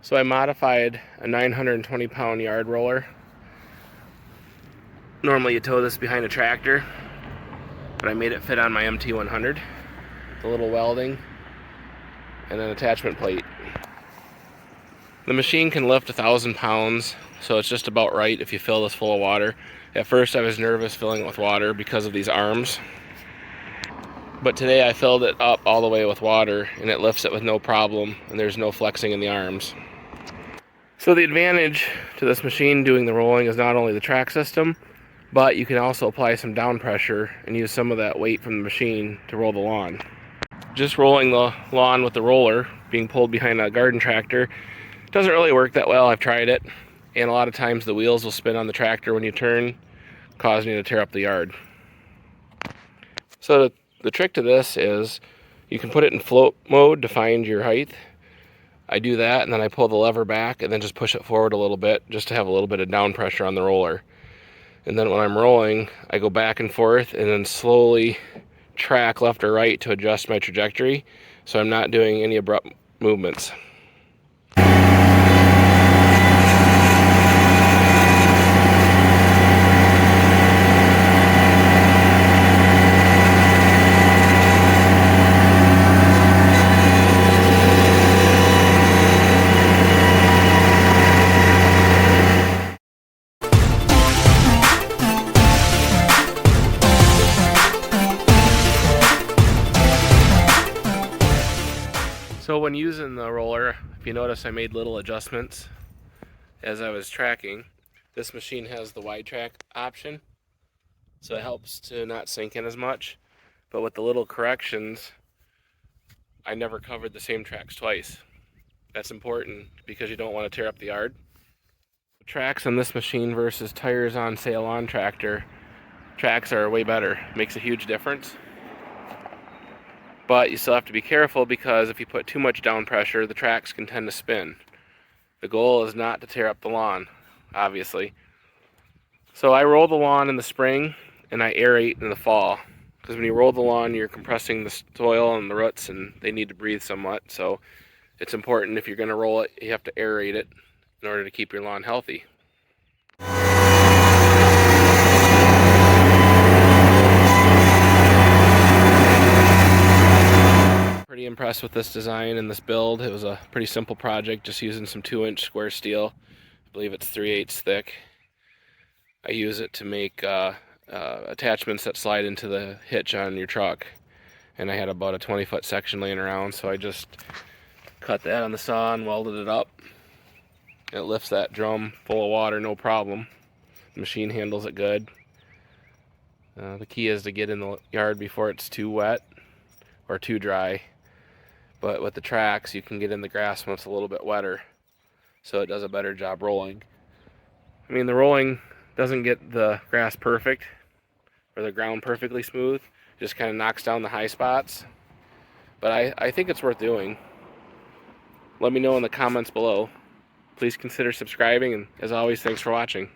So I modified a 920-pound yard roller. Normally you tow this behind a tractor, but I made it fit on my MT100. The little welding and an attachment plate. The machine can lift 1,000 pounds, so it's just about right if you fill this full of water. At first I was nervous filling it with water because of these arms, but today I filled it up all the way with water and it lifts it with no problem, and there's no flexing in the arms. So the advantage to this machine doing the rolling is not only the track system, but you can also apply some down pressure and use some of that weight from the machine to roll the lawn. Just rolling the lawn with the roller being pulled behind a garden tractor doesn't really work that well. I've tried it, and a lot of times the wheels will spin on the tractor when you turn, causing you to tear up the yard. So the trick to this is you can put it in float mode to find your height. I do that, and then I pull the lever back and then just push it forward a little bit just to have a little bit of down pressure on the roller. And then when I'm rolling, I go back and forth and then slowly track left or right to adjust my trajectory so I'm not doing any abrupt movements. So when using the roller, if you notice I made little adjustments as I was tracking. This machine has the wide track option, so it helps to not sink in as much. But with the little corrections, I never covered the same tracks twice. That's important because you don't want to tear up the yard. Tracks on this machine versus tires on, say, a lawn tractor, tracks are way better. It makes a huge difference. But you still have to be careful because if you put too much down pressure, the tracks can tend to spin. The goal is not to tear up the lawn, obviously. So I roll the lawn in the spring and I aerate in the fall. Because when you roll the lawn, you're compressing the soil and the roots, and they need to breathe somewhat. So it's important, if you're going to roll it, you have to aerate it in order to keep your lawn healthy. Pretty impressed with this design and this build. It was a pretty simple project, just using some 2-inch square steel. I believe it's 3/8 thick. I use it to make attachments that slide into the hitch on your truck. And I had about a 20-foot section laying around, so I just cut that on the saw and welded it up. It lifts that drum full of water, no problem. The machine handles it good. The key is to get in the yard before it's too wet or too dry. But with the tracks, you can get in the grass when it's a little bit wetter, so it does a better job rolling. I mean, the rolling doesn't get the grass perfect or the ground perfectly smooth. It just kind of knocks down the high spots. But I think it's worth doing. Let me know in the comments below. Please consider subscribing, and as always, thanks for watching.